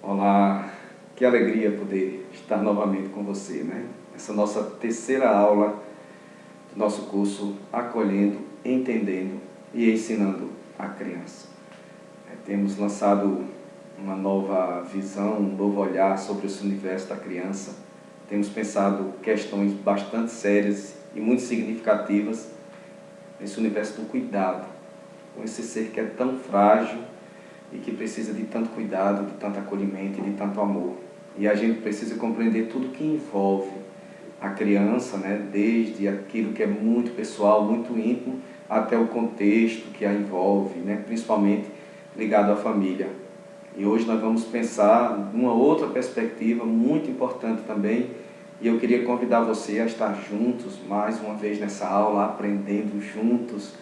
Olá, que alegria poder estar novamente com você, né? Essa nossa terceira aula do nosso curso Acolhendo, Entendendo e Ensinando a Criança. Temos lançado uma nova visão, um novo olhar sobre esse universo da criança. Temos pensado questões bastante sérias e muito significativas nesse universo do cuidado, com esse ser que é tão frágil e que precisa de tanto cuidado, de tanto acolhimento e de tanto amor. E a gente precisa compreender tudo que envolve a criança, né? Desde aquilo que é muito pessoal, muito íntimo, até o contexto que a envolve, né? Principalmente ligado à família. E hoje nós vamos pensar numa outra perspectiva muito importante também, e eu queria convidar você a estar juntos mais uma vez nessa aula, aprendendo juntos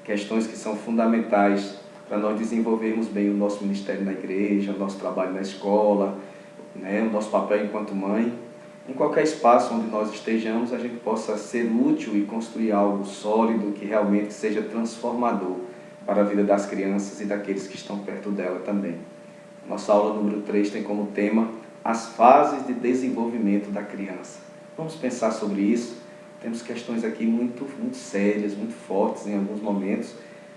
questões que são fundamentais para nós desenvolvermos bem o nosso ministério na igreja, o nosso trabalho na escola, né, o nosso papel enquanto mãe. Em qualquer espaço onde nós estejamos, a gente possa ser útil e construir algo sólido que realmente seja transformador para a vida das crianças e daqueles que estão perto dela também. Nossa aula número 3 tem como tema as fases de desenvolvimento da criança. Vamos pensar sobre isso. Temos questões aqui muito sérias, muito fortes em alguns momentos,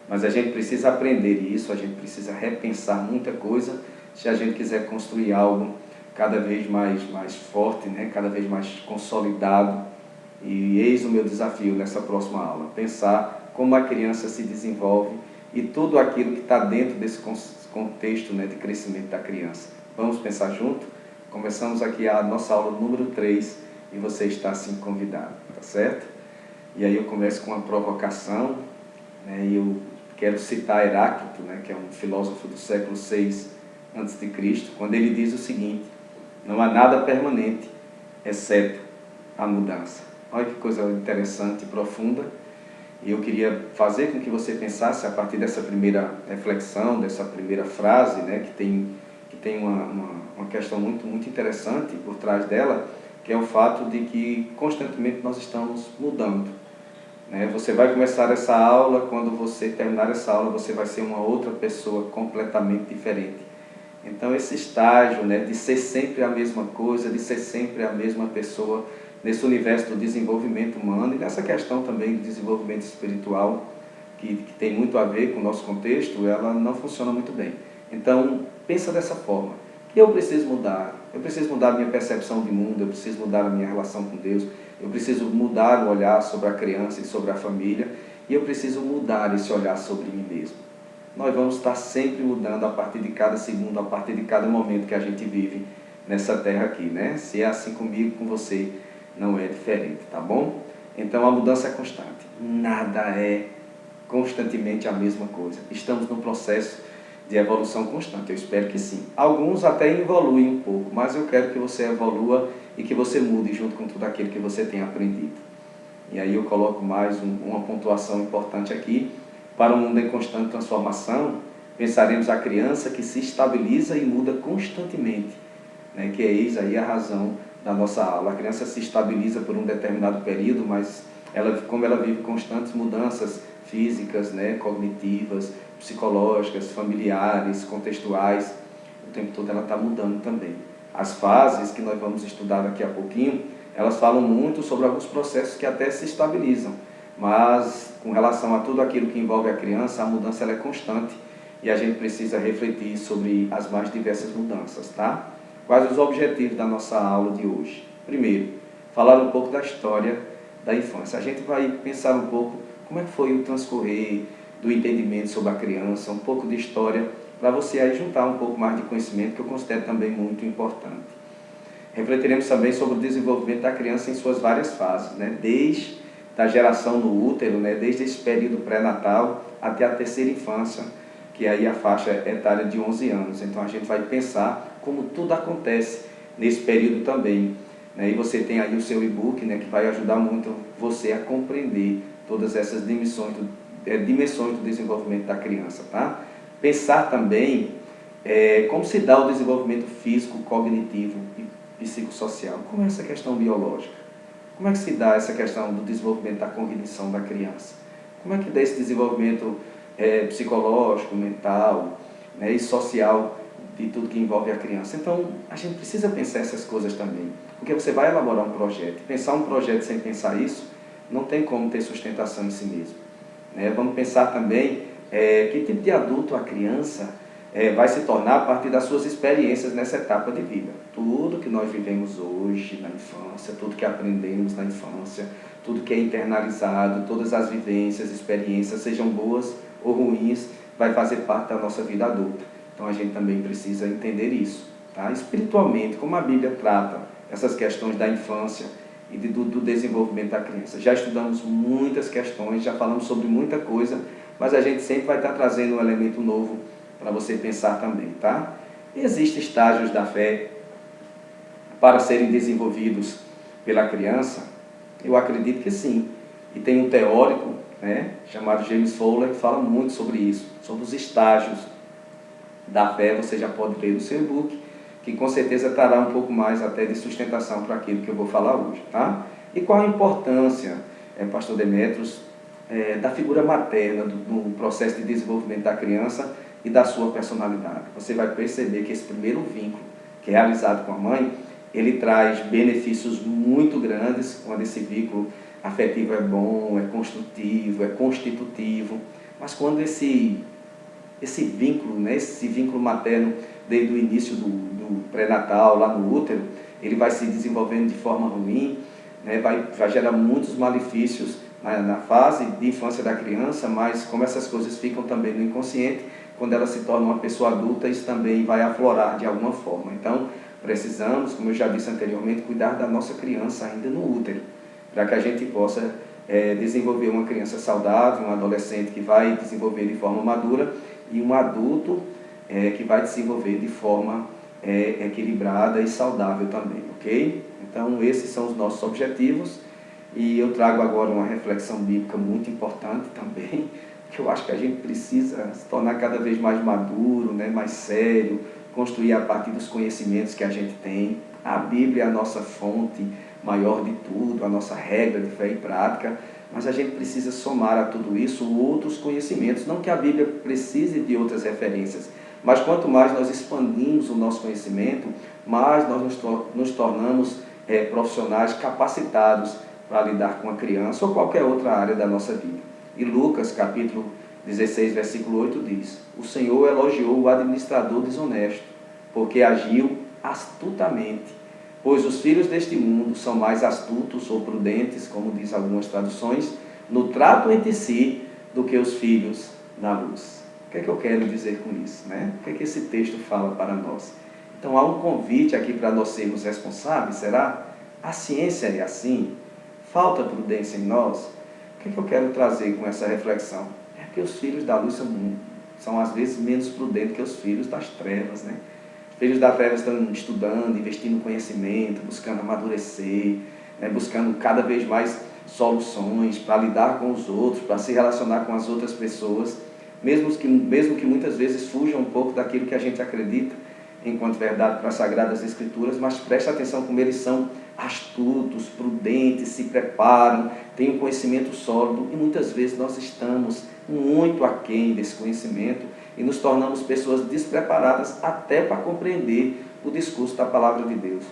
mas a gente precisa aprender isso, a gente precisa repensar muita coisa se a gente quiser construir algo cada vez mais forte, né? Cada vez mais consolidado. E eis o meu desafio nessa próxima aula, pensar como a criança se desenvolve e tudo aquilo que está dentro desse contexto, né, de crescimento da criança. Vamos pensar junto? Começamos aqui a nossa aula número 3 e você está assim convidado, tá certo? E aí eu começo com uma provocação, né, e eu quero citar Heráclito, né, que é um filósofo do século VI a.C., quando ele diz o seguinte: não há nada permanente, exceto a mudança. Olha que coisa interessante e profunda. E eu queria fazer com que você pensasse a partir dessa primeira reflexão, dessa primeira frase, né, que tem uma questão muito interessante por trás dela, que é o fato de que constantemente nós estamos mudando. Você vai começar essa aula, quando você terminar essa aula, você vai ser uma outra pessoa completamente diferente. Então esse estágio, né, de ser sempre a mesma coisa, de ser sempre a mesma pessoa, nesse universo do desenvolvimento humano e nessa questão também do desenvolvimento espiritual, que tem muito a ver com o nosso contexto, ela não funciona muito bem. Então, pensa dessa forma, que eu preciso mudar a minha percepção de mundo, eu preciso mudar a minha relação com Deus, eu preciso mudar o olhar sobre a criança e sobre a família, e eu preciso mudar esse olhar sobre mim mesmo. Nós vamos estar sempre mudando a partir de cada segundo, a partir de cada momento que a gente vive nessa terra aqui, né? Se é assim comigo, com você, não é diferente, tá bom? Então a mudança é constante, nada é constantemente a mesma coisa. Estamos num processo de evolução constante, eu espero que sim. Alguns até evoluem um pouco, mas eu quero que você evolua e que você mude junto com tudo aquilo que você tem aprendido. E aí eu coloco mais uma pontuação importante aqui. Para um mundo em constante transformação, pensaremos a criança que se estabiliza e muda constantemente, né? Que eis aí a razão da nossa aula. A criança se estabiliza por um determinado período, mas como ela vive constantes mudanças físicas, né, cognitivas, psicológicas, familiares, contextuais, o tempo todo ela está mudando também. As fases que nós vamos estudar daqui a pouquinho, elas falam muito sobre alguns processos que até se estabilizam, mas com relação a tudo aquilo que envolve a criança, a mudança ela é constante e a gente precisa refletir sobre as mais diversas mudanças, tá? Quais os objetivos da nossa aula de hoje? Primeiro, falar um pouco da história da infância. A gente vai pensar um pouco como é que foi o transcorrer do entendimento sobre a criança, um pouco de história, para você aí juntar um pouco mais de conhecimento, que eu considero também muito importante. Refletiremos também sobre o desenvolvimento da criança em suas várias fases, né? Desde a geração no útero, né? Desde esse período pré-natal até a terceira infância, que aí a faixa etária de 11 anos. Então a gente vai pensar como tudo acontece nesse período também, né? E você tem aí o seu e-book, né, que vai ajudar muito você a compreender todas essas dimensões do desenvolvimento da criança, tá? Pensar também como se dá o desenvolvimento físico, cognitivo e psicossocial. Como é essa questão biológica? Como é que se dá essa questão do desenvolvimento da cognição da criança? Como é que dá esse desenvolvimento psicológico, mental, né, e social de tudo que envolve a criança. Então, a gente precisa pensar essas coisas também, porque você vai elaborar um projeto. Pensar um projeto sem pensar isso, não tem como ter sustentação em si mesmo, né? Vamos pensar também que tipo de adulto a criança vai se tornar a partir das suas experiências nessa etapa de vida. Tudo que nós vivemos hoje na infância, tudo que aprendemos na infância, tudo que é internalizado, todas as vivências, experiências, sejam boas ou ruins, vai fazer parte da nossa vida adulta. Então a gente também precisa entender isso, tá? Espiritualmente, como a Bíblia trata essas questões da infância e do desenvolvimento da criança. Já estudamos muitas questões, já falamos sobre muita coisa, mas a gente sempre vai estar trazendo um elemento novo para você pensar também, tá? Existem estágios da fé para serem desenvolvidos pela criança? Eu acredito que sim. E tem um teórico, né, chamado James Fowler, que fala muito sobre isso, sobre os estágios da fé. Você já pode ler no seu e-book, que com certeza trará um pouco mais até de sustentação para aquilo que eu vou falar hoje, tá? E qual a importância, pastor Demetrios, da figura materna no processo de desenvolvimento da criança e da sua personalidade? Você vai perceber que esse primeiro vínculo, que é realizado com a mãe, ele traz benefícios muito grandes quando esse vínculo afetivo é bom, é construtivo, é constitutivo. Mas quando esse vínculo, né, esse vínculo materno, desde o início do pré-natal, lá no útero, ele vai se desenvolvendo de forma ruim, né, vai gerar muitos malefícios na fase de infância da criança, mas como essas coisas ficam também no inconsciente, quando ela se torna uma pessoa adulta, isso também vai aflorar de alguma forma. Então, precisamos, como eu já disse anteriormente, cuidar da nossa criança ainda no útero, para que a gente possa desenvolver uma criança saudável, um adolescente que vai desenvolver de forma madura e um adulto que vai desenvolver de forma equilibrada e saudável também, ok? Então, esses são os nossos objetivos e eu trago agora uma reflexão bíblica muito importante também, que eu acho que a gente precisa se tornar cada vez mais maduro, né, mais sério, construir a partir dos conhecimentos que a gente tem. A Bíblia é a nossa fonte maior de tudo, a nossa regra de fé e prática, mas a gente precisa somar a tudo isso outros conhecimentos. Não que a Bíblia precise de outras referências, mas quanto mais nós expandimos o nosso conhecimento, mais nós nos tornamos profissionais capacitados para lidar com a criança ou qualquer outra área da nossa vida. E Lucas, capítulo 16, versículo 8 diz: o Senhor elogiou o administrador desonesto, porque agiu astutamente. Pois os filhos deste mundo são mais astutos ou prudentes, como diz algumas traduções, no trato entre si, do que os filhos da luz. O que é que eu quero dizer com isso, né? O que é que esse texto fala para nós? Então há um convite aqui para nós sermos responsáveis, será? A ciência é assim? Falta prudência em nós? O que é que eu quero trazer com essa reflexão? É que os filhos da luz são às vezes menos prudentes que os filhos das trevas, né? Os filhos das trevas estão estudando, investindo em conhecimento, buscando amadurecer, né? Buscando cada vez mais soluções para lidar com os outros, para se relacionar com as outras pessoas, mesmo que muitas vezes fujam um pouco daquilo que a gente acredita enquanto verdade para as Sagradas Escrituras, mas preste atenção como eles são astutos, prudentes, se preparam, têm um conhecimento sólido e muitas vezes nós estamos muito aquém desse conhecimento e nos tornamos pessoas despreparadas até para compreender o discurso da Palavra de Deus.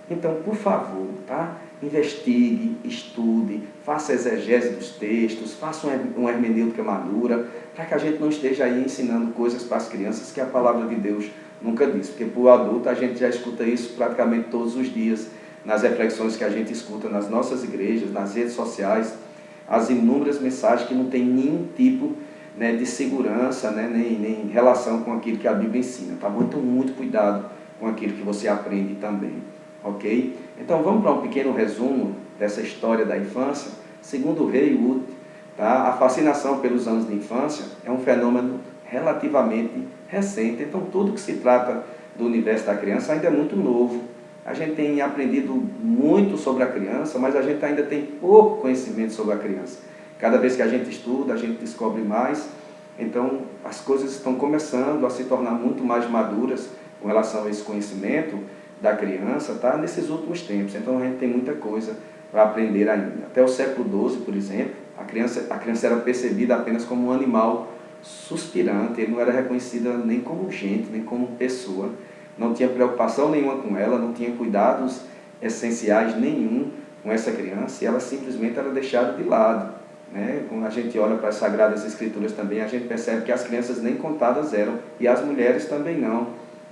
Então, por favor, tá? Investigue, estude, faça exegese dos textos, faça uma hermenêutica madura, para que a gente não esteja aí ensinando coisas para as crianças que a Palavra de Deus nunca diz, porque para o adulto a gente já escuta isso praticamente todos os dias, nas reflexões que a gente escuta nas nossas igrejas, nas redes sociais, as inúmeras mensagens que não tem nenhum tipo, né, de segurança, né, nem relação com aquilo que a Bíblia ensina, tá bom? Então, muito cuidado com aquilo que você aprende também, ok? Então, vamos para um pequeno resumo dessa história da infância. Segundo o Rei Wood, tá, a fascinação pelos anos de infância é um fenômeno relativamente recente. Então, tudo que se trata do universo da criança ainda é muito novo. A gente tem aprendido muito sobre a criança, mas a gente ainda tem pouco conhecimento sobre a criança. Cada vez que a gente estuda, a gente descobre mais. Então, as coisas estão começando a se tornar muito mais maduras com relação a esse conhecimento da criança, tá? Nesses últimos tempos. Então, a gente tem muita coisa para aprender ainda. Até o século XII, por exemplo, a criança era percebida apenas como um animal suspirante, ele não era reconhecido nem como gente, nem como pessoa, não tinha preocupação nenhuma com ela, não tinha cuidados essenciais nenhum com essa criança, e ela simplesmente era deixada de lado, né? Quando a gente olha para as Sagradas Escrituras também, a gente percebe que as crianças nem contadas eram, e as mulheres também não,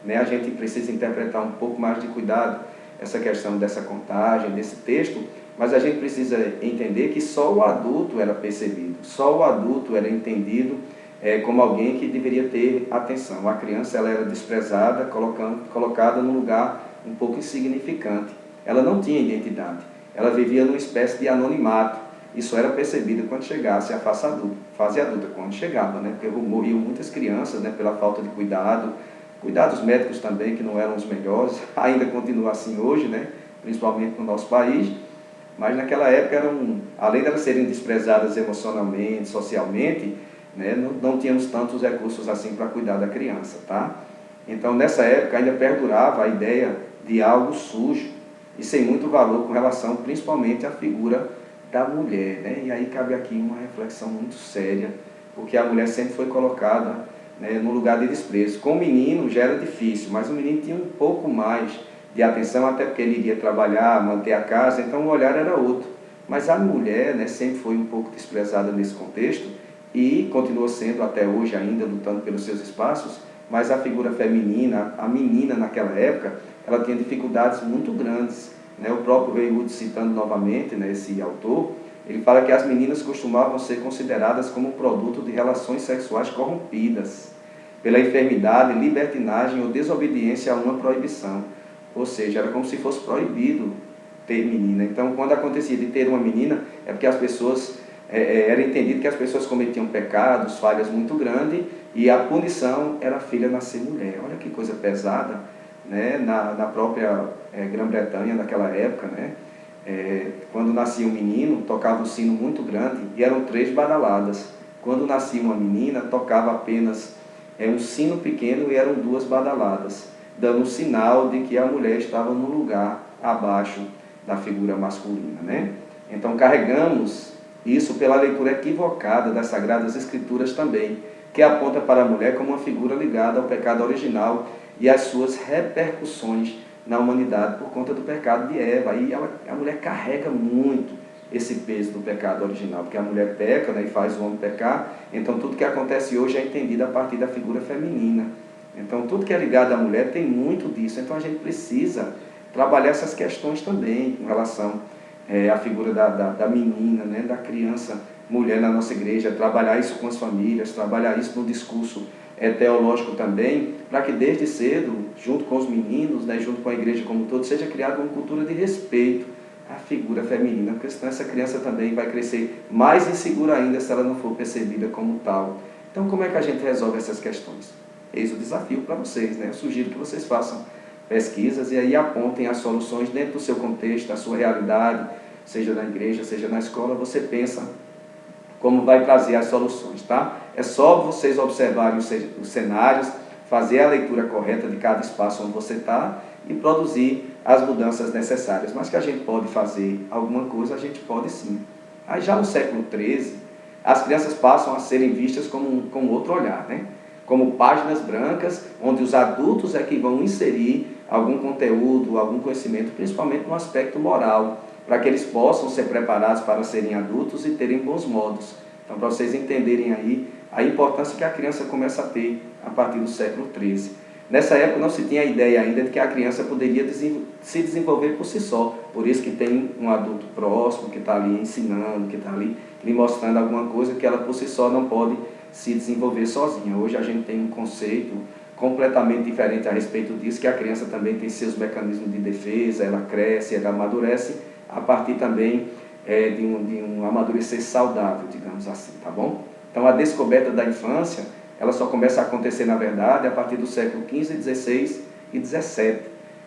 né? A gente precisa interpretar um pouco mais de cuidado essa questão dessa contagem, desse texto, mas a gente precisa entender que só o adulto era percebido, só o adulto era entendido como alguém que deveria ter atenção. A criança ela era desprezada, colocada num lugar um pouco insignificante. Ela não tinha identidade, ela vivia numa espécie de anonimato. Isso era percebido quando chegasse à fase adulta, quando chegava, né? Porque morriam muitas crianças, né, pela falta de cuidados médicos também, que não eram os melhores, ainda continua assim hoje, né, principalmente no nosso país, mas naquela época, além de elas serem desprezadas emocionalmente, socialmente, né, não tínhamos tantos recursos assim para cuidar da criança, tá? Então, nessa época, ainda perdurava a ideia de algo sujo e sem muito valor com relação, principalmente, à figura da mulher, né? E aí cabe aqui uma reflexão muito séria, porque a mulher sempre foi colocada, né, no lugar de desprezo. Com o menino já era difícil, mas o menino tinha um pouco mais de atenção, até porque ele iria trabalhar, manter a casa, então o olhar era outro. Mas a mulher, né, sempre foi um pouco desprezada nesse contexto, e continua sendo até hoje ainda, lutando pelos seus espaços, mas a figura feminina, a menina naquela época, ela tinha dificuldades muito grandes, né? O próprio Haywood, citando novamente, né, esse autor, ele fala que as meninas costumavam ser consideradas como produto de relações sexuais corrompidas, pela enfermidade, libertinagem ou desobediência a uma proibição. Ou seja, era como se fosse proibido ter menina. Então, quando acontecia de ter uma menina, é porque as pessoas era entendido que as pessoas cometiam pecados, falhas muito grandes, e a punição era a filha nascer mulher. Olha que coisa pesada, né? Na própria Grã-Bretanha, naquela época, né? Quando nascia um menino, tocava um sino muito grande, e eram 3 badaladas. Quando nascia uma menina, tocava apenas um sino pequeno, e eram 2 badaladas, dando um sinal de que a mulher estava no lugar abaixo da figura masculina, né? Então, carregamos isso pela leitura equivocada das Sagradas Escrituras também, que aponta para a mulher como uma figura ligada ao pecado original e às suas repercussões na humanidade por conta do pecado de Eva. E a mulher carrega muito esse peso do pecado original, porque a mulher peca, né, e faz o homem pecar, então tudo que acontece hoje é entendido a partir da figura feminina. Então tudo que é ligado à mulher tem muito disso, então a gente precisa trabalhar essas questões também com relação a figura da menina, né, da criança mulher na nossa igreja, trabalhar isso com as famílias, trabalhar isso no discurso teológico também, para que desde cedo, junto com os meninos, né, junto com a igreja como um todo, seja criada uma cultura de respeito à figura feminina, porque senão essa criança também vai crescer mais insegura ainda se ela não for percebida como tal. Então, como é que a gente resolve essas questões? Eis o desafio para vocês, né? Eu sugiro que vocês façam pesquisas e aí apontem as soluções dentro do seu contexto, da sua realidade, seja na igreja, seja na escola, você pensa como vai trazer as soluções, tá? É só vocês observarem os cenários, fazer a leitura correta de cada espaço onde você está e produzir as mudanças necessárias. Mas que a gente pode fazer alguma coisa, a gente pode sim. Aí já no século XIII, as crianças passam a serem vistas com outro olhar, né? Como páginas brancas, onde os adultos é que vão inserir algum conteúdo, algum conhecimento, principalmente no aspecto moral, para que eles possam ser preparados para serem adultos e terem bons modos. Então, para vocês entenderem aí a importância que a criança começa a ter a partir do século XIII. Nessa época não se tinha a ideia ainda de que a criança poderia se desenvolver por si só. Por isso que tem um adulto próximo, que está ali ensinando, que está ali lhe mostrando alguma coisa que ela por si só não pode se desenvolver sozinha. Hoje a gente tem um conceito completamente diferente a respeito disso, que a criança também tem seus mecanismos de defesa, ela cresce, ela amadurece, a partir também de um amadurecer saudável, digamos assim, tá bom? Então a descoberta da infância, ela só começa a acontecer, na verdade, a partir do século XV, XVI e XVII,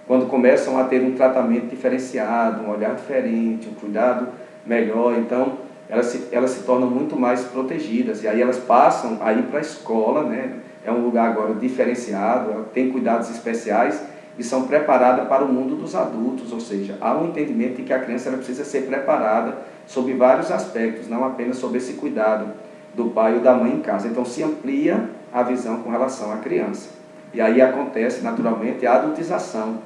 quando começam a ter um tratamento diferenciado, um olhar diferente, um cuidado melhor. Então elas se tornam muito mais protegidas, e aí elas passam a ir para a escola, né? É um lugar agora diferenciado, ela tem cuidados especiais, e são preparadas para o mundo dos adultos, ou seja, há um entendimento de que a criança ela precisa ser preparada sobre vários aspectos, não apenas sobre esse cuidado do pai ou da mãe em casa. Então se amplia a visão com relação à criança. E aí acontece naturalmente a adultização.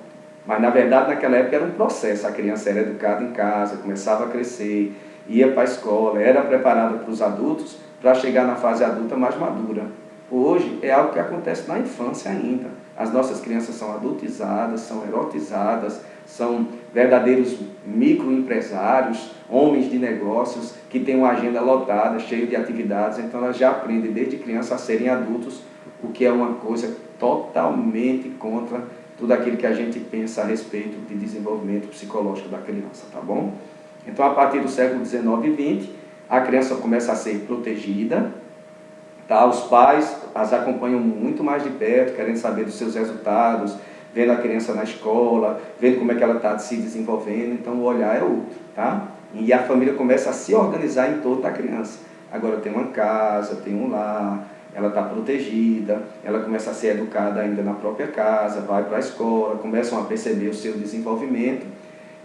Mas na verdade naquela época era um processo, a criança era educada em casa, começava a crescer, ia para a escola, era preparada para os adultos para chegar na fase adulta mais madura. Hoje é algo que acontece na infância ainda. As nossas crianças são adultizadas, são erotizadas, são verdadeiros microempresários, homens de negócios que têm uma agenda lotada, cheia de atividades, então elas já aprendem desde criança a serem adultos, o que é uma coisa totalmente contra tudo aquilo que a gente pensa a respeito de desenvolvimento psicológico da criança, tá bom? Então, a partir do século XIX e XX, a criança começa a ser protegida, tá? Os pais as acompanham muito mais de perto, querendo saber dos seus resultados, vendo a criança na escola, vendo como é que ela está se desenvolvendo, então o olhar é outro, tá? E a família começa a se organizar em torno da criança. Agora tem uma casa, tem um lar, ela está protegida, ela começa a ser educada ainda na própria casa, vai para a escola, começam a perceber o seu desenvolvimento,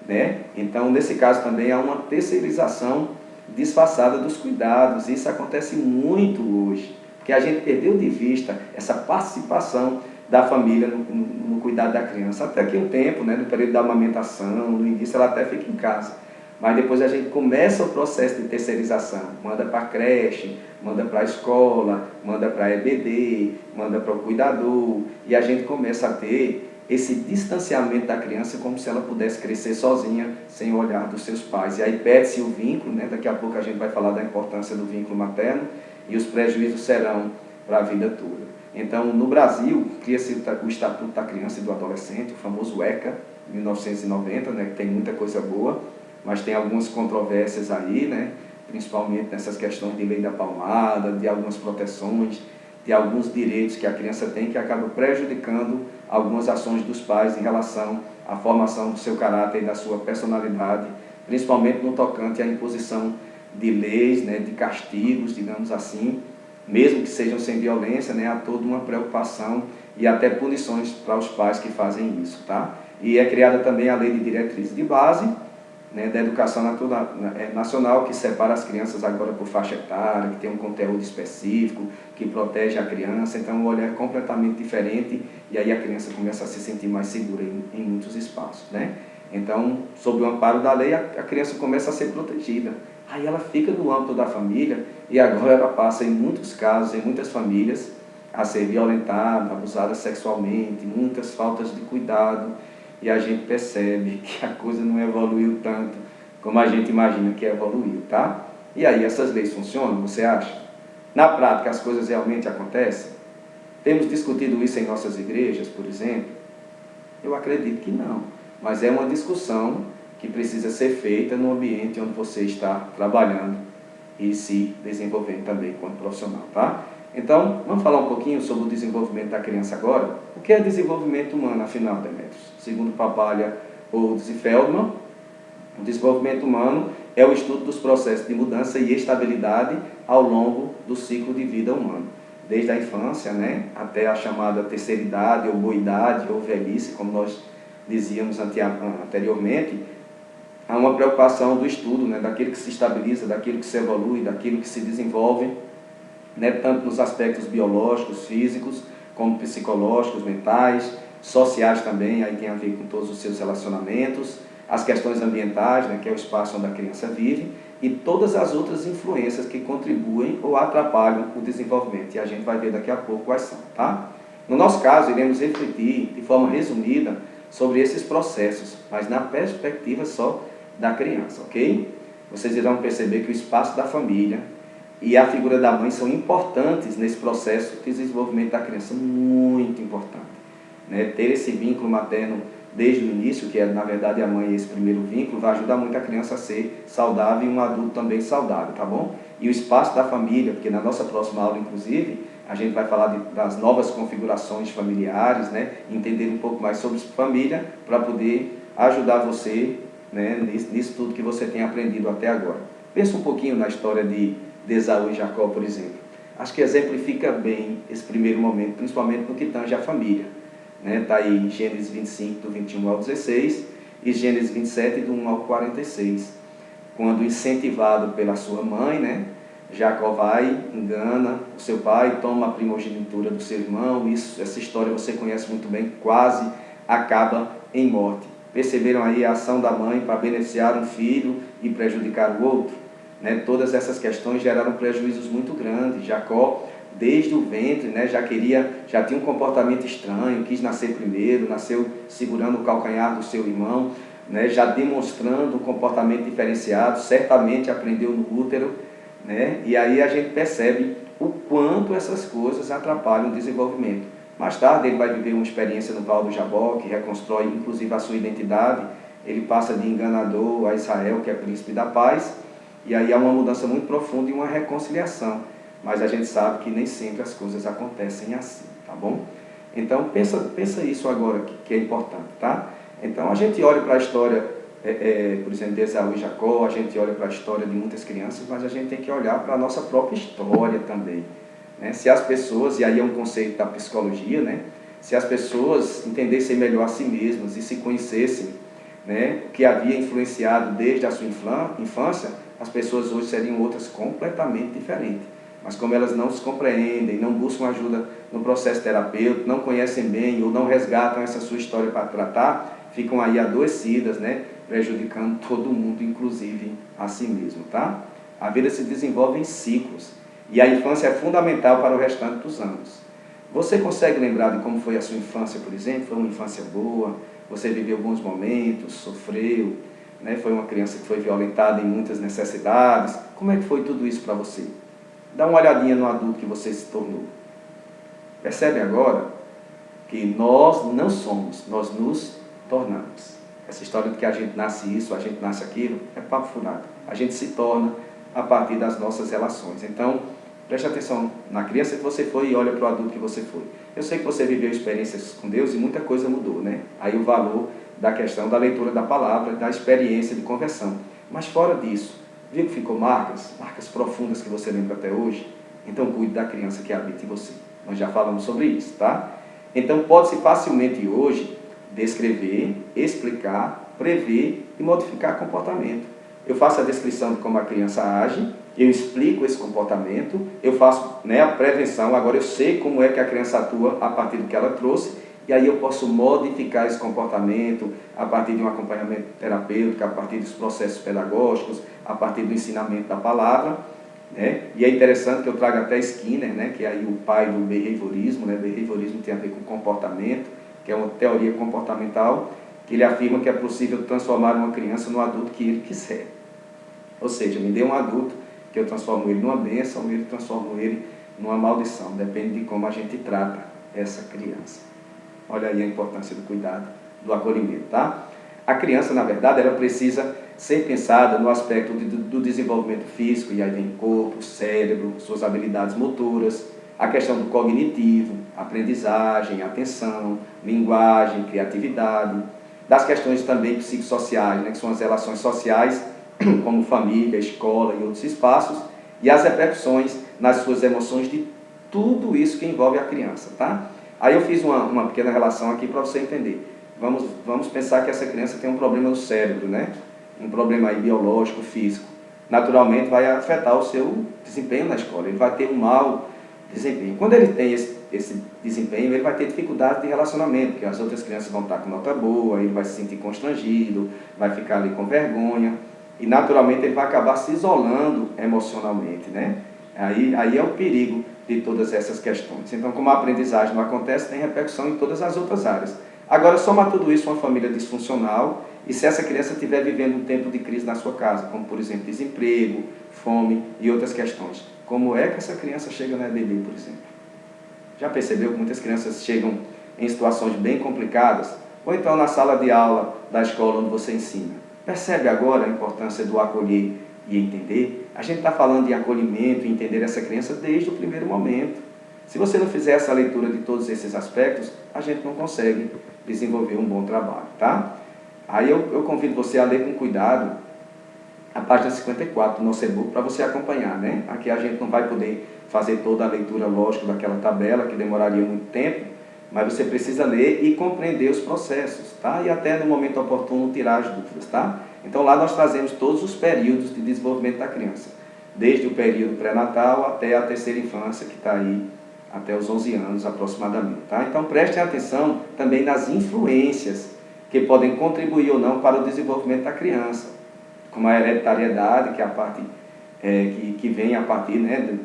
né? Então, nesse caso também há uma terceirização disfarçada dos cuidados. Isso acontece muito hoje, porque a gente perdeu de vista essa participação da família no cuidado da criança. Até que um tempo, né, no período da amamentação, no início ela até fica em casa. Mas depois a gente começa o processo de terceirização. Manda para a creche, manda para a escola, manda para a EBD, manda para o cuidador. E a gente começa a ter esse distanciamento da criança como se ela pudesse crescer sozinha, sem o olhar dos seus pais. E aí perde-se o vínculo, né? Daqui a pouco a gente vai falar da importância do vínculo materno, e os prejuízos serão para a vida toda. Então, no Brasil, cria-se o Estatuto da Criança e do Adolescente, o famoso ECA, 1990, né? Que tem muita coisa boa, mas tem algumas controvérsias aí, né? Principalmente nessas questões de lei da palmada, de algumas proteções, de alguns direitos que a criança tem que acabam prejudicando algumas ações dos pais em relação à formação do seu caráter e da sua personalidade, principalmente no tocante à imposição de leis, né, de castigos, digamos assim, mesmo que sejam sem violência, né, há toda uma preocupação e até punições para os pais que fazem isso, tá? E é criada também a Lei de Diretrizes de Base, né, da Educação Nacional, que separa as crianças agora por faixa etária, que tem um conteúdo específico, que protege a criança. Então o olhar é completamente diferente e aí a criança começa a se sentir mais segura em muitos espaços, né? Então, sob o amparo da lei, a criança começa a ser protegida. Aí ela fica no âmbito da família e agora ela passa, em muitos casos, em muitas famílias, a ser violentada, abusada sexualmente, muitas faltas de cuidado. E a gente percebe que a coisa não evoluiu tanto como a gente imagina que evoluiu, tá? E aí essas leis funcionam, você acha? Na prática as coisas realmente acontecem? Temos discutido isso em nossas igrejas, por exemplo? Eu acredito que não, mas é uma discussão que precisa ser feita no ambiente onde você está trabalhando e se desenvolvendo também enquanto profissional, tá? Então, vamos falar um pouquinho sobre o desenvolvimento da criança agora? O que é desenvolvimento humano, afinal, Demetrios? Segundo Papalha Olds e Feldman, o desenvolvimento humano é o estudo dos processos de mudança e estabilidade ao longo do ciclo de vida humano. Desde a infância, né, até a chamada terceira idade, ou boa-idade, ou velhice, como nós dizíamos anteriormente, há uma preocupação do estudo, né, daquilo que se estabiliza, daquilo que se evolui, daquilo que se desenvolve, né, tanto nos aspectos biológicos, físicos, como psicológicos, mentais, sociais também, aí tem a ver com todos os seus relacionamentos, as questões ambientais, né, que é o espaço onde a criança vive, e todas as outras influências que contribuem ou atrapalham o desenvolvimento. E a gente vai ver daqui a pouco quais são, tá? No nosso caso, iremos refletir de forma resumida sobre esses processos, mas na perspectiva só da criança, ok? Vocês irão perceber que o espaço da família e a figura da mãe são importantes nesse processo de desenvolvimento da criança, muito importante, né? Ter esse vínculo materno desde o início, que é na verdade a mãe, esse primeiro vínculo, vai ajudar muito a criança a ser saudável e um adulto também saudável, tá bom? E o espaço da família, porque na nossa próxima aula, inclusive, a gente vai falar das novas configurações familiares, né? Entender um pouco mais sobre família, para poder ajudar você, né, nisso tudo que você tem aprendido até agora. Pensa um pouquinho na história de Esaú e Jacó, por exemplo. Acho que exemplifica bem esse primeiro momento, principalmente no que tange a família. Está aí em Gênesis 25, do 21 ao 16, e Gênesis 27, do 1 ao 46. Quando incentivado pela sua mãe, né, Jacó vai, engana o seu pai, toma a primogenitura do seu irmão. Essa história você conhece muito bem, quase acaba em morte. Perceberam aí a ação da mãe para beneficiar um filho e prejudicar o outro? Né? Todas essas questões geraram prejuízos muito grandes. Jacó, desde o ventre, né, já tinha um comportamento estranho, quis nascer primeiro, nasceu segurando o calcanhar do seu irmão, né, já demonstrando um comportamento diferenciado, certamente aprendeu no útero, né, e aí a gente percebe o quanto essas coisas atrapalham o desenvolvimento. Mais tarde ele vai viver uma experiência no Val do Jaboque, reconstrói inclusive a sua identidade, ele passa de enganador a Israel, que é príncipe da paz, e aí há uma mudança muito profunda e uma reconciliação. Mas a gente sabe que nem sempre as coisas acontecem assim, tá bom? Então pensa isso agora, que é importante, tá? Então a gente olha para a história, por exemplo, de Esaú e Jacó, a gente olha para a história de muitas crianças, mas a gente tem que olhar para a nossa própria história também. Né? Se as pessoas, e aí é um conceito da psicologia, né? Se as pessoas entendessem melhor a si mesmas e se conhecessem, né, o que havia influenciado desde a sua infância, as pessoas hoje seriam outras completamente diferentes. Mas como elas não se compreendem, não buscam ajuda no processo terapêutico, não conhecem bem ou não resgatam essa sua história para tratar, ficam aí adoecidas, né, prejudicando todo mundo, inclusive a si mesmo, tá? A vida se desenvolve em ciclos e a infância é fundamental para o restante dos anos. Você consegue lembrar de como foi a sua infância, por exemplo? Foi uma infância boa? Você viveu bons momentos, sofreu, né? Foi uma criança que foi violentada em muitas necessidades? Como é que foi tudo isso para você? Dá uma olhadinha no adulto que você se tornou. Percebe agora que nós não somos, nós nos tornamos. Essa história de que a gente nasce isso, a gente nasce aquilo, é papo furado. A gente se torna a partir das nossas relações. Então, preste atenção na criança que você foi e olha para o adulto que você foi. Eu sei que você viveu experiências com Deus e muita coisa mudou, né? Aí o valor da questão da leitura da palavra, da experiência de conversão. Mas fora disso, viu que ficou marcas profundas que você lembra até hoje? Então cuide da criança que habita em você. Nós já falamos sobre isso, tá? Então pode-se facilmente hoje descrever, explicar, prever e modificar comportamento. Eu faço a descrição de como a criança age, eu explico esse comportamento, eu faço, né, a prevenção, agora eu sei como é que a criança atua a partir do que ela trouxe, e aí eu posso modificar esse comportamento a partir de um acompanhamento terapêutico, a partir dos processos pedagógicos, a partir do ensinamento da palavra, né? E é interessante que eu trago até Skinner, né, que é aí o pai do behaviorismo, né? Behaviorismo tem a ver com comportamento, que é uma teoria comportamental, que ele afirma que é possível transformar uma criança no adulto que ele quiser. Ou seja, me dê um adulto que eu transformo ele numa bênção ou eu transformo ele numa maldição, depende de como a gente trata essa criança. Olha aí a importância do cuidado, do acolhimento, tá? A criança, na verdade, ela precisa ser pensada no aspecto do desenvolvimento físico, e aí vem corpo, cérebro, suas habilidades motoras, a questão do cognitivo, aprendizagem, atenção, linguagem, criatividade, das questões também psicossociais, né, que são as relações sociais, como família, escola e outros espaços, e as repercussões nas suas emoções de tudo isso que envolve a criança, tá? Aí eu fiz uma pequena relação aqui para você entender. Vamos pensar que essa criança tem um problema no cérebro, né? Um problema aí biológico, físico. Naturalmente vai afetar o seu desempenho na escola, ele vai ter um mau desempenho. Quando ele tem esse desempenho, ele vai ter dificuldade de relacionamento, porque as outras crianças vão estar com nota boa, ele vai se sentir constrangido, vai ficar ali com vergonha, e naturalmente ele vai acabar se isolando emocionalmente, né? Aí é o perigo de todas essas questões. Então, como a aprendizagem não acontece, tem repercussão em todas as outras áreas. Agora, soma tudo isso uma família disfuncional, e se essa criança estiver vivendo um tempo de crise na sua casa, como por exemplo desemprego, fome e outras questões, como é que essa criança chega na EBD, por exemplo? Já percebeu que muitas crianças chegam em situações bem complicadas? Ou então na sala de aula da escola onde você ensina? Percebe agora a importância do acolher e entender? A gente está falando de acolhimento e entender essa criança desde o primeiro momento. Se você não fizer essa leitura de todos esses aspectos, a gente não consegue desenvolver um bom trabalho, tá? Aí eu convido você a ler com cuidado a página 54 do nosso e-book para você acompanhar, né? Aqui a gente não vai poder fazer toda a leitura, lógico, daquela tabela, que demoraria muito tempo, mas você precisa ler e compreender os processos, tá? E até no momento oportuno tirar as dúvidas, tá? Então lá nós trazemos todos os períodos de desenvolvimento da criança. desde o período pré-natal até a terceira infância, que está aí até os 11 anos aproximadamente. Tá? Então prestem atenção também nas influências que podem contribuir ou não para o desenvolvimento da criança, como a hereditariedade, que é a parte que vem a partir, né,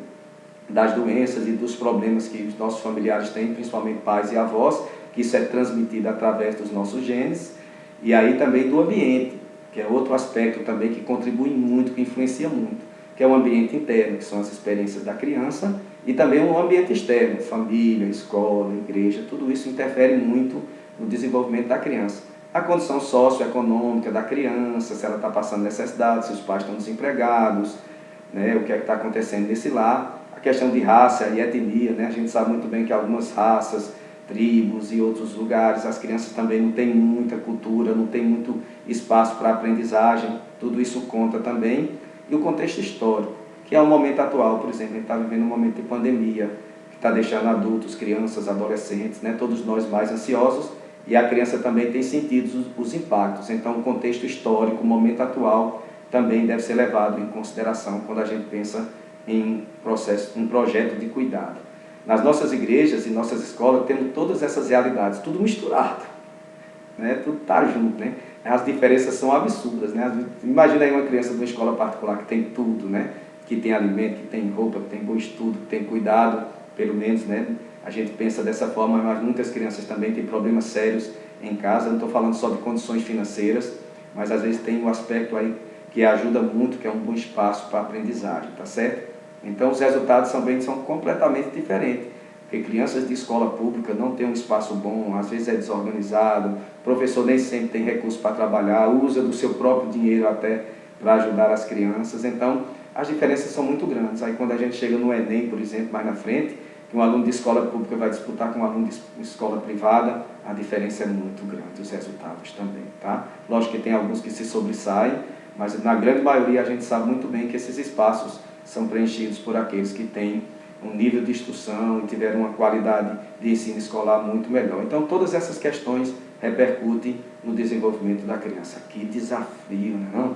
das doenças e dos problemas que os nossos familiares têm, principalmente pais e avós, que isso é transmitido através dos nossos genes, e aí também do ambiente, que é outro aspecto também que contribui muito, que influencia muito, que é o ambiente interno, que são as experiências da criança, e também o ambiente externo, família, escola, igreja, tudo isso interfere muito no desenvolvimento da criança. A condição socioeconômica da criança, se ela está passando necessidade, se os pais estão desempregados, né, o que é que está acontecendo nesse lar. A questão de raça e etnia, né, a gente sabe muito bem que algumas raças, tribos e outros lugares, as crianças também não têm muita cultura, não tem muito espaço para aprendizagem, tudo isso conta também. E o contexto histórico, que é o momento atual, por exemplo, a gente está vivendo um momento de pandemia, que está deixando adultos, crianças, adolescentes, né, todos nós mais ansiosos, e a criança também tem sentido os impactos. Então, o contexto histórico, o momento atual, também deve ser levado em consideração quando a gente pensa em um projeto de cuidado. Nas nossas igrejas e nossas escolas temos todas essas realidades, tudo misturado, né? Tudo está junto, né? As diferenças são absurdas, né? Imagina aí uma criança de uma escola particular que tem tudo, né? Que tem alimento, que tem roupa, que tem bom estudo, que tem cuidado, pelo menos, né? A gente pensa dessa forma, mas muitas crianças também têm problemas sérios em casa. Não estou falando só de condições financeiras, mas às vezes tem um aspecto aí que ajuda muito, que é um bom espaço para a aprendizagem, tá certo? Então os resultados também são completamente diferentes, porque crianças de escola pública não têm um espaço bom, às vezes é desorganizado, o professor nem sempre tem recurso para trabalhar, usa do seu próprio dinheiro até para ajudar as crianças, então as diferenças são muito grandes. Aí quando a gente chega no Enem, por exemplo, mais na frente, que um aluno de escola pública vai disputar com um aluno de escola privada, a diferença é muito grande, os resultados também, tá? Lógico que tem alguns que se sobressaem, mas na grande maioria a gente sabe muito bem que esses espaços são preenchidos por aqueles que têm um nível de instrução e tiveram uma qualidade de ensino escolar muito melhor. Então todas essas questões repercutem no desenvolvimento da criança. Que desafio, não?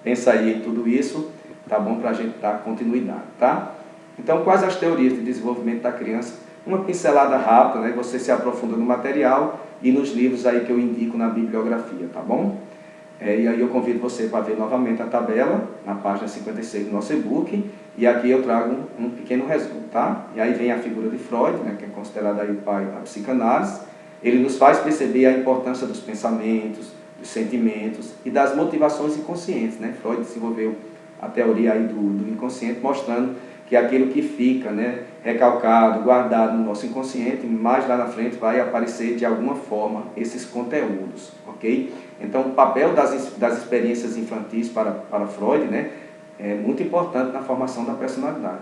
Pensa aí em tudo isso, tá bom, para a gente dar continuidade, tá? Então quais as teorias de desenvolvimento da criança? Uma pincelada rápida, né? Você se aprofunda no material e nos livros aí que eu indico na bibliografia, tá bom? E aí eu convido você para ver novamente a tabela, na página 56 do nosso e-book, e aqui eu trago um pequeno resumo, tá? E aí vem a figura de Freud, né, que é considerado aí o pai da psicanálise. Ele nos faz perceber a importância dos pensamentos, dos sentimentos e das motivações inconscientes, né? Freud desenvolveu a teoria aí do inconsciente, mostrando que aquilo que fica, né, recalcado, guardado no nosso inconsciente, mais lá na frente vai aparecer de alguma forma esses conteúdos, ok? Então o papel das experiências infantis para Freud, né, é muito importante na formação da personalidade.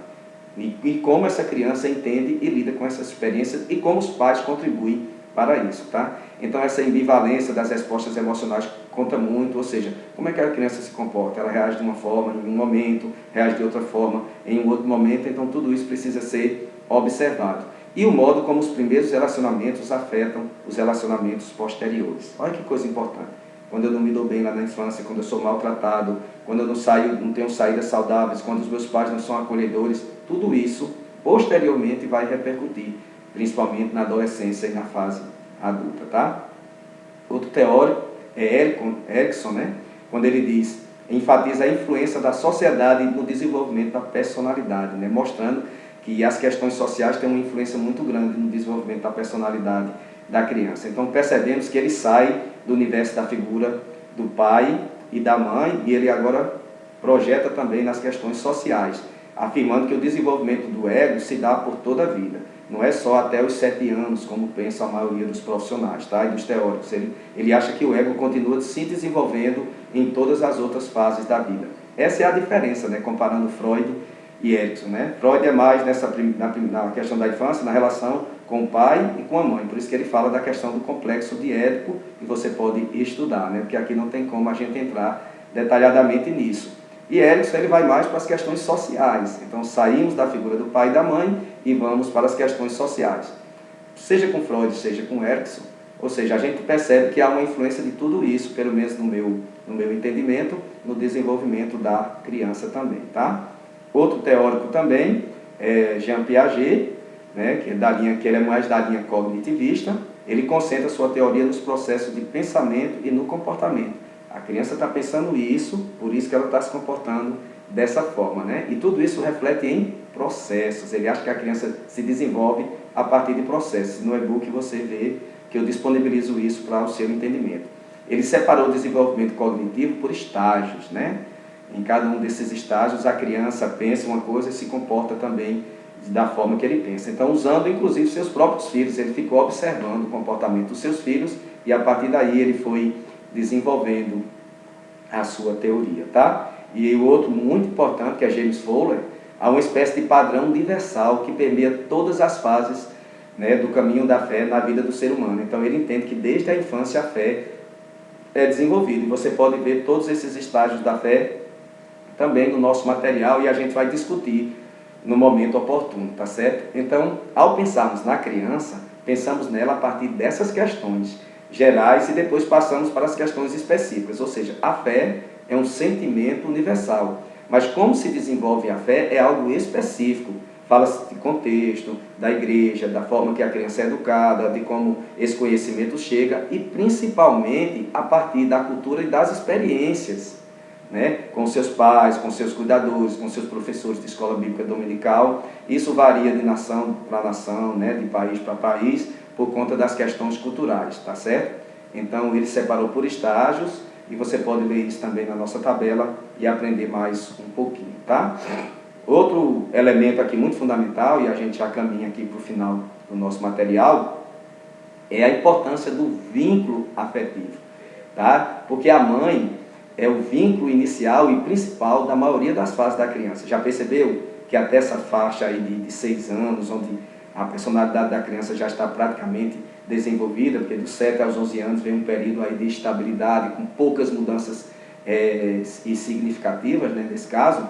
E como essa criança entende e lida com essas experiências e como os pais contribuem para isso, tá? Então essa ambivalência das respostas emocionais conta muito, ou seja, como é que a criança se comporta? Ela reage de uma forma em um momento, reage de outra forma em um outro momento, então tudo isso precisa ser observado. E o modo como os primeiros relacionamentos afetam os relacionamentos posteriores. Olha que coisa importante. Quando eu não me dou bem lá na infância, quando eu sou maltratado, quando eu não tenho saídas saudáveis, quando os meus pais não são acolhedores, tudo isso posteriormente vai repercutir, principalmente na adolescência e na fase adulta, tá? Outro teórico é Erikson, né? Quando ele diz, enfatiza a influência da sociedade no desenvolvimento da personalidade, né? Mostrando que as questões sociais têm uma influência muito grande no desenvolvimento da personalidade da criança. Então percebemos que ele sai do universo da figura do pai e da mãe e ele agora projeta também nas questões sociais, afirmando que o desenvolvimento do ego se dá por toda a vida. Não é só até os 7 anos, como pensa a maioria dos profissionais, tá? E dos teóricos. Ele acha que o ego continua se desenvolvendo em todas as outras fases da vida. Essa é a diferença, né? Comparando Freud e Erikson, né? Freud é mais na questão da infância, na relação com o pai e com a mãe. Por isso que ele fala da questão do complexo de Édipo, e você pode estudar, né? Porque aqui não tem como a gente entrar detalhadamente nisso. E Erikson ele vai mais para as questões sociais. Então saímos da figura do pai e da mãe e vamos para as questões sociais. Seja com Freud, seja com Erikson, ou seja, a gente percebe que há uma influência de tudo isso, pelo menos no meu entendimento, no desenvolvimento da criança também, tá? Outro teórico também é Jean Piaget, né, que ele é mais da linha cognitivista. Ele concentra sua teoria nos processos de pensamento e no comportamento. A criança está pensando isso, por isso que ela está se comportando dessa forma, né? E tudo isso reflete em processos. Ele acha que a criança se desenvolve a partir de processos. No e-book você vê que eu disponibilizo isso para o seu entendimento. Ele separou o desenvolvimento cognitivo por estágios, né? Em cada um desses estágios, a criança pensa uma coisa e se comporta também da forma que ele pensa. Então, usando inclusive seus próprios filhos, ele ficou observando o comportamento dos seus filhos e a partir daí ele foi desenvolvendo a sua teoria, tá? E o outro muito importante, que é James Fowler, há uma espécie de padrão universal que permeia todas as fases, né, do caminho da fé na vida do ser humano. Então, ele entende que desde a infância a fé é desenvolvida. E você pode ver todos esses estágios da fé também no nosso material e a gente vai discutir no momento oportuno, tá certo? Então, ao pensarmos na criança, pensamos nela a partir dessas questões gerais e depois passamos para as questões específicas, ou seja, a fé é um sentimento universal, mas como se desenvolve a fé é algo específico. Fala-se de contexto, da igreja, da forma que a criança é educada, de como esse conhecimento chega e principalmente a partir da cultura e das experiências, né? Com seus pais, com seus cuidadores, com seus professores de escola bíblica dominical. Isso varia de nação para nação, né? De país para país, por conta das questões culturais, tá certo? Então ele separou por estágios e você pode ler isso também na nossa tabela e aprender mais um pouquinho, tá? Outro elemento aqui muito fundamental, e a gente já caminha aqui para o final do nosso material, é a importância do vínculo afetivo, tá? Porque a mãe é o vínculo inicial e principal da maioria das fases da criança. Já percebeu que até essa faixa aí de 6 anos, onde a personalidade da criança já está praticamente desenvolvida, porque dos 7 aos 11 anos vem um período aí de estabilidade, com poucas mudanças e significativas, né, nesse caso,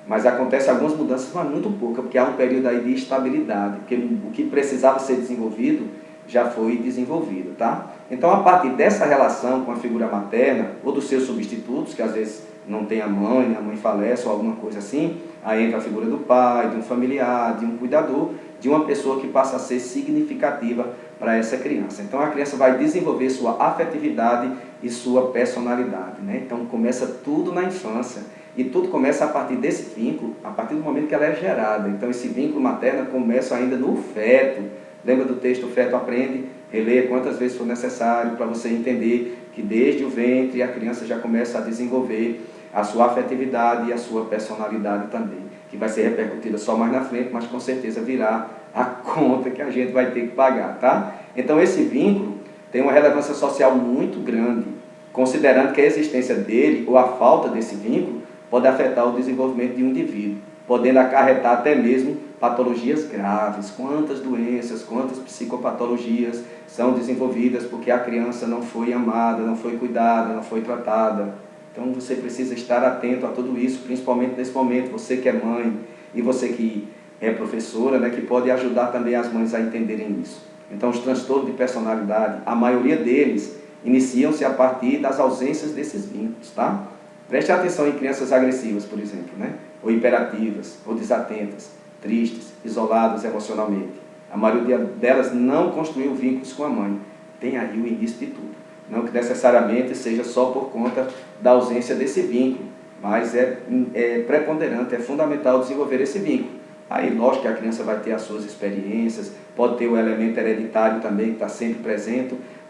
mas acontece algumas mudanças, mas muito pouca, porque há um período aí de estabilidade, porque o que precisava ser desenvolvido já foi desenvolvido, tá? Então, a partir dessa relação com a figura materna, ou dos seus substitutos, que às vezes não tem a mãe falece ou alguma coisa assim, aí entra a figura do pai, de um familiar, de um cuidador, de uma pessoa que passa a ser significativa para essa criança. Então, a criança vai desenvolver sua afetividade e sua personalidade, né? Então, começa tudo na infância. E tudo começa a partir desse vínculo, a partir do momento que ela é gerada. Então, esse vínculo materno começa ainda no feto. Lembra do texto, o feto aprende? Releia quantas vezes for necessário para você entender que desde o ventre a criança já começa a desenvolver a sua afetividade e a sua personalidade também, que vai ser repercutida só mais na frente, mas com certeza virá a conta que a gente vai ter que pagar, tá? Então, esse vínculo tem uma relevância social muito grande, considerando que a existência dele ou a falta desse vínculo pode afetar o desenvolvimento de um indivíduo, podendo acarretar até mesmo patologias graves. Quantas doenças, quantas psicopatologias são desenvolvidas porque a criança não foi amada, não foi cuidada, não foi tratada. Então você precisa estar atento a tudo isso, principalmente nesse momento, você que é mãe e você que é professora, né, que pode ajudar também as mães a entenderem isso. Então os transtornos de personalidade, a maioria deles iniciam-se a partir das ausências desses vínculos, tá? Preste atenção em crianças agressivas, por exemplo, né? Ou hiperativas, ou desatentas, tristes, isoladas emocionalmente. A maioria delas não construiu vínculos com a mãe. Tem aí o início de tudo. Não que necessariamente seja só por conta da ausência desse vínculo, mas é preponderante, é fundamental desenvolver esse vínculo. Aí, lógico que a criança vai ter as suas experiências, pode ter o elemento hereditário também, que está sempre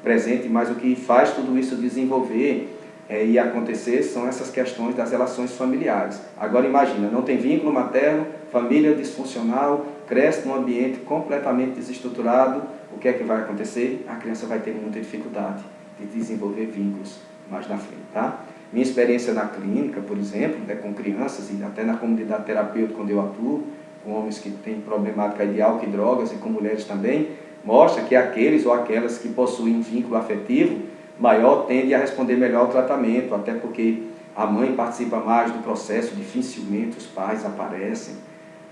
presente, mas o que faz tudo isso desenvolver e acontecer são essas questões das relações familiares. Agora imagina, não tem vínculo materno, família disfuncional, cresce num ambiente completamente desestruturado, o que é que vai acontecer? A criança vai ter muita dificuldade de desenvolver vínculos mais na frente, tá? Minha experiência na clínica, por exemplo, né, com crianças e até na comunidade terapêutica onde eu atuo, com homens que têm problemática de álcool e drogas e com mulheres também, mostra que aqueles ou aquelas que possuem um vínculo afetivo maior tende a responder melhor ao tratamento, até porque a mãe participa mais do processo, dificilmente os pais aparecem,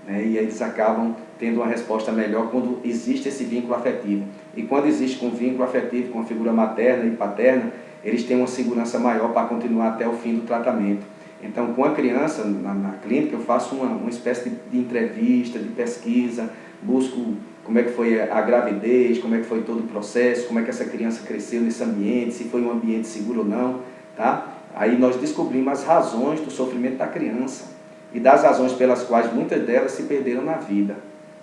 né? E eles acabam tendo uma resposta melhor quando existe esse vínculo afetivo. E quando existe um vínculo afetivo com a figura materna e paterna, eles têm uma segurança maior para continuar até o fim do tratamento. Então, com a criança na clínica, eu faço uma espécie de entrevista, de pesquisa, busco como é que foi a gravidez, como é que foi todo o processo, como é que essa criança cresceu nesse ambiente, se foi um ambiente seguro ou não, tá? Aí nós descobrimos as razões do sofrimento da criança e das razões pelas quais muitas delas se perderam na vida,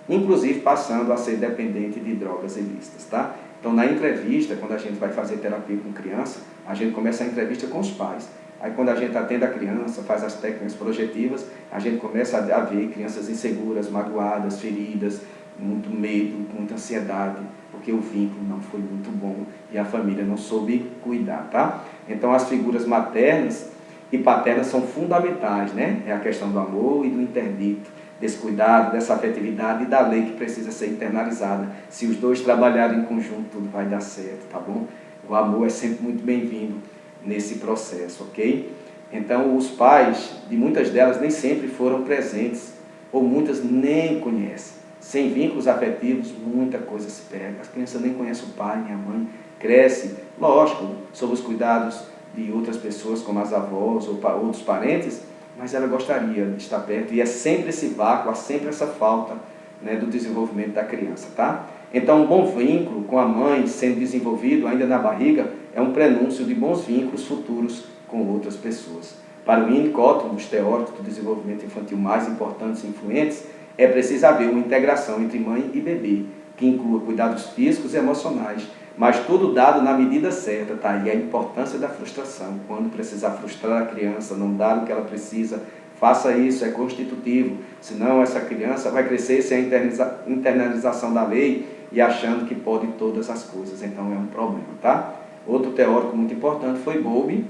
inclusive passando a ser dependente de drogas ilícitas, tá? Então, na entrevista, quando a gente vai fazer terapia com criança, a gente começa a entrevista com os pais. Aí, quando a gente atende a criança, faz as técnicas projetivas, a gente começa a ver crianças inseguras, magoadas, feridas, muito medo, muita ansiedade, porque o vínculo não foi muito bom e a família não soube cuidar, tá? Então, as figuras maternas e paternas são fundamentais, né? É a questão do amor e do interdito, desse cuidado, dessa afetividade e da lei que precisa ser internalizada. Se os dois trabalharem em conjunto, tudo vai dar certo, tá bom? O amor é sempre muito bem-vindo nesse processo, ok? Então, os pais de muitas delas nem sempre foram presentes, ou muitas nem conhecem. Sem vínculos afetivos, muita coisa se perde. As crianças nem conhecem o pai, nem a mãe. Cresce, lógico, sob os cuidados de outras pessoas, como as avós ou outros parentes, mas ela gostaria de estar perto. E é sempre esse vácuo, há sempre essa falta, né, do desenvolvimento da criança, tá? Então, um bom vínculo com a mãe sendo desenvolvido ainda na barriga é um prenúncio de bons vínculos futuros com outras pessoas. Para o Winnicott, um dos teóricos do desenvolvimento infantil mais importantes e influentes, é preciso haver uma integração entre mãe e bebê, que inclua cuidados físicos e emocionais, mas tudo dado na medida certa, tá? E a importância da frustração, quando precisar frustrar a criança, não dar o que ela precisa, faça isso, é constitutivo, senão essa criança vai crescer sem a internalização da lei e achando que pode todas as coisas, então é um problema, tá? Outro teórico muito importante foi Bowlby,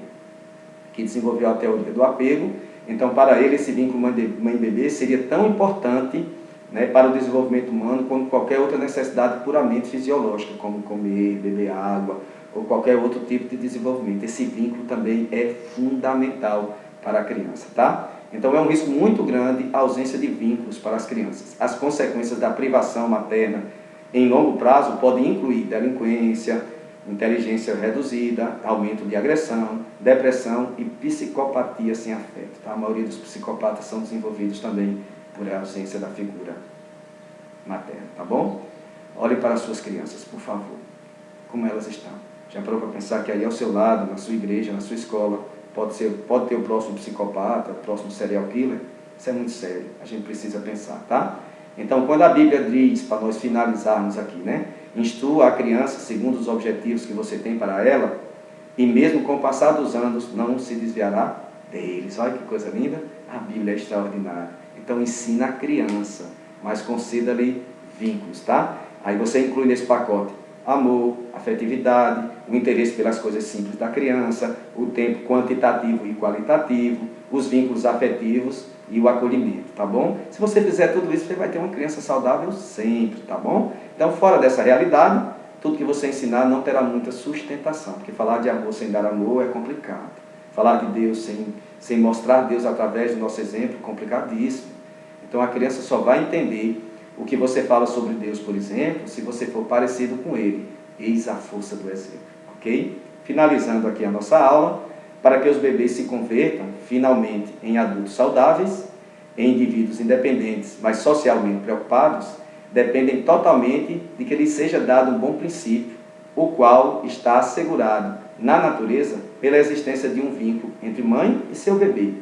que desenvolveu a teoria do apego. Então, para ele, esse vínculo mãe-bebê seria tão importante, né, para o desenvolvimento humano como qualquer outra necessidade puramente fisiológica, como comer, beber água, ou qualquer outro tipo de desenvolvimento. Esse vínculo também é fundamental para a criança, tá? Então, é um risco muito grande a ausência de vínculos para as crianças. As consequências da privação materna em longo prazo podem incluir delinquência, inteligência reduzida, aumento de agressão, depressão e psicopatia sem afeto. Tá? A maioria dos psicopatas são desenvolvidos também por ausência da figura materna, tá bom? Olhe para as suas crianças, por favor, como elas estão. Já parou para pensar que aí ao seu lado, na sua igreja, na sua escola, pode ter o próximo psicopata, o próximo serial killer? Isso é muito sério, a gente precisa pensar, tá? Então, quando a Bíblia diz, para nós finalizarmos aqui, né? Instrua a criança segundo os objetivos que você tem para ela, e mesmo com o passar dos anos, não se desviará deles. Olha que coisa linda, a Bíblia é extraordinária. Então, ensina a criança, mas conceda-lhe vínculos, tá? Aí você inclui nesse pacote amor, afetividade, o interesse pelas coisas simples da criança, o tempo quantitativo e qualitativo, os vínculos afetivos e o acolhimento, tá bom? Se você fizer tudo isso, você vai ter uma criança saudável sempre, tá bom? Então, fora dessa realidade, tudo que você ensinar não terá muita sustentação, porque falar de amor sem dar amor é complicado. Falar de Deus sem mostrar Deus através do nosso exemplo é complicadíssimo. Então, a criança só vai entender o que você fala sobre Deus, por exemplo, se você for parecido com Ele. Eis a força do exemplo, ok? Finalizando aqui a nossa aula, para que os bebês se convertam finalmente em adultos saudáveis, em indivíduos independentes, mas socialmente preocupados, dependem totalmente de que lhes seja dado um bom princípio, o qual está assegurado na natureza pela existência de um vínculo entre mãe e seu bebê.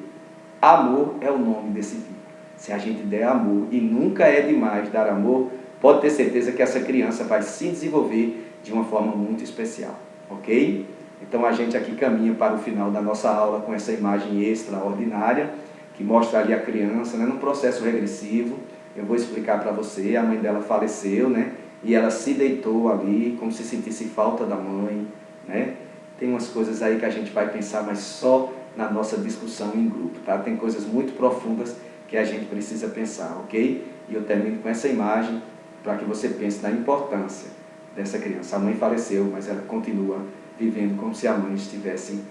Amor é o nome desse vínculo. Se a gente der amor, e nunca é demais dar amor, pode ter certeza que essa criança vai se desenvolver de uma forma muito especial, ok? Então a gente aqui caminha para o final da nossa aula com essa imagem extraordinária, que mostra ali a criança, né, num processo regressivo. Eu vou explicar para você, a mãe dela faleceu, né? E ela se deitou ali, como se sentisse falta da mãe, né? Tem umas coisas aí que a gente vai pensar, mas só na nossa discussão em grupo, tá? Tem coisas muito profundas que a gente precisa pensar, ok? E eu termino com essa imagem para que você pense na importância dessa criança. A mãe faleceu, mas ela continua vivendo como se a mãe estivesse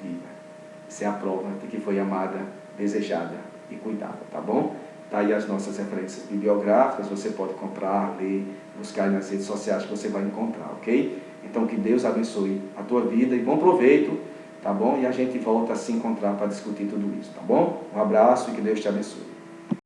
viva. Isso é a prova de que foi amada, desejada e cuidada, tá bom? Tá aí as nossas referências bibliográficas, você pode comprar, ler, buscar nas redes sociais que você vai encontrar, ok? Então que Deus abençoe a tua vida e bom proveito tá bom? E a gente volta a se encontrar para discutir tudo isso, tá bom? Um abraço e que Deus te abençoe.